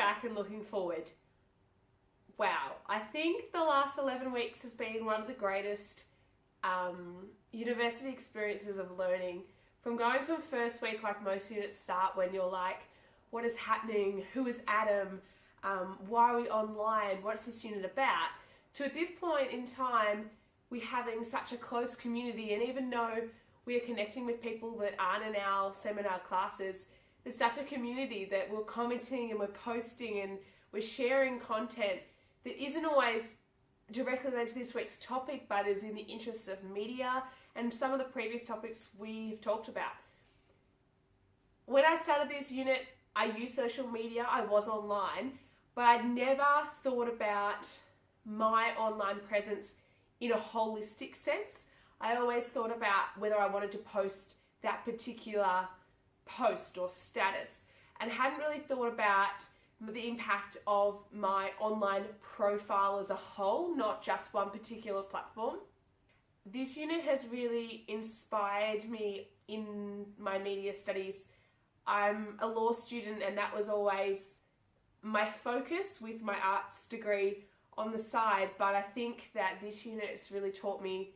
back and looking forward, wow, I think the last 11 weeks has been one of the greatest university experiences of learning. From going from first week, like most units start, when you're like, what is happening? Who is Adam? Why are we online? What's this unit about? To at this point in time, we're having such a close community, and even though we are connecting with people that aren't in our seminar classes, there's such a community that we're commenting and we're posting and we're sharing content that isn't always directly related to this week's topic, but is in the interests of media and some of the previous topics we've talked about. When I started this unit, I used social media, I was online, but I'd never thought about my online presence in a holistic sense. I always thought about whether I wanted to post that particular post or status, and hadn't really thought about the impact of my online profile as a whole, not just one particular platform. This unit has really inspired me in my media studies. I'm a law student, and that was always my focus with my arts degree on the side, but I think that this unit has really taught me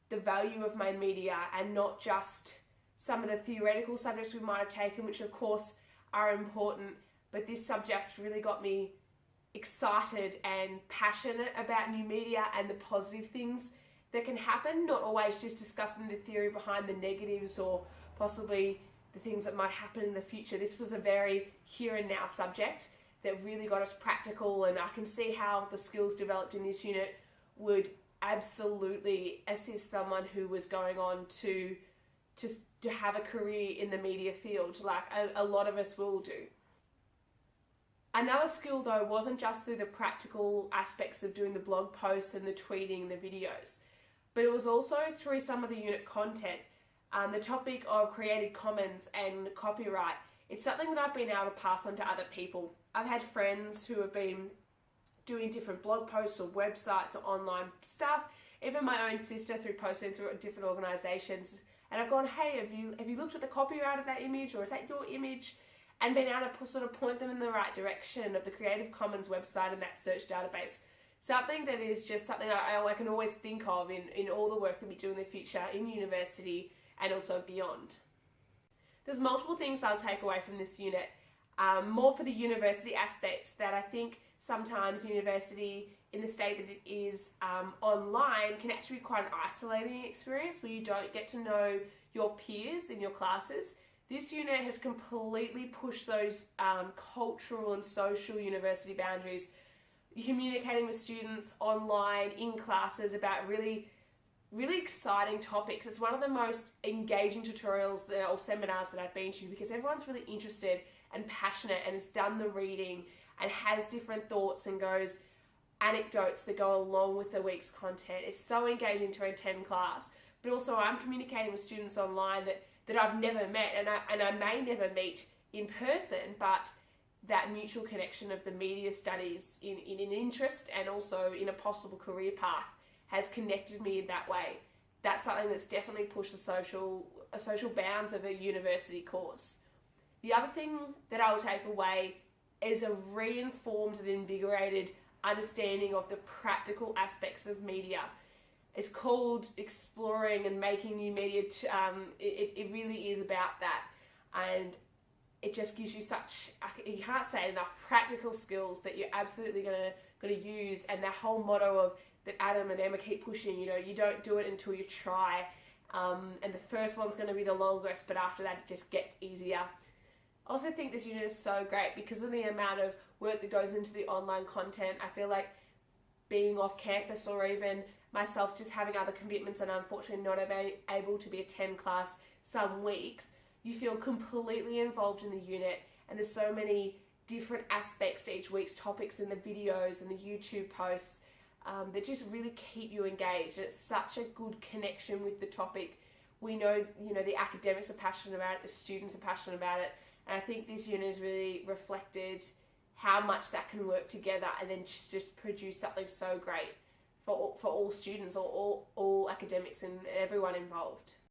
the value of my media, and not just some of the theoretical subjects we might have taken, which of course are important, but this subject really got me excited and passionate about new media and the positive things that can happen, not always just discussing the theory behind the negatives or possibly the things that might happen in the future. This was a very here and now subject that really got us practical, and I can see how the skills developed in this unit would absolutely assist someone who was going on to have a career in the media field, like a lot of us will do. Another skill though wasn't just through the practical aspects of doing the blog posts and the tweeting, the videos, but it was also through some of the unit content. The topic of Creative Commons and copyright, it's something that I've been able to pass on to other people. I've had friends who have been doing different blog posts or websites or online stuff, even my own sister through posting through different organisations, and I've gone, hey, have you looked at the copyright of that image, or is that your image? And been able to sort of point them in the right direction of the Creative Commons website and that search database. Something that is just something I can always think of in all the work that we do in the future in university and also beyond. There's multiple things I'll take away from this unit, more for the university aspect, that I think sometimes university in the state that it is online can actually be quite an isolating experience where you don't get to know your peers in your classes. This unit has completely pushed those cultural and social university boundaries, communicating with students online, in classes, about really exciting topics. It's one of the most engaging tutorials or seminars that I've been to, because everyone's really interested and passionate and has done the reading and has different thoughts and goes anecdotes that go along with the week's content. It's so engaging to attend class, but also I'm communicating with students online that I've never met, and I may never meet in person, but that mutual connection of the media studies in an interest and also in a possible career path has connected me in that way. That's something that's definitely pushed the social bounds of a university course. The other thing that I will take away is a reinformed and invigorated understanding of the practical aspects of media. It's called Exploring and Making New Media. It really is about that, and it just gives you such, you can't say enough, practical skills that you're absolutely gonna use. And that whole motto of that Adam and Emma keep pushing, you don't do it until you try, and the first one's going to be the longest, but after that it just gets easier. I also think this unit is so great because of the amount of work that goes into the online content. I feel like being off campus, or even myself just having other commitments and unfortunately not able to attend class some weeks, you feel completely involved in the unit, and there's so many different aspects to each week's topics in the videos and the YouTube posts that just really keep you engaged. It's such a good connection with the topic. We know, the academics are passionate about it, the students are passionate about it, and I think this unit has really reflected how much that can work together and then just produce something so great for all students, or all academics and everyone involved.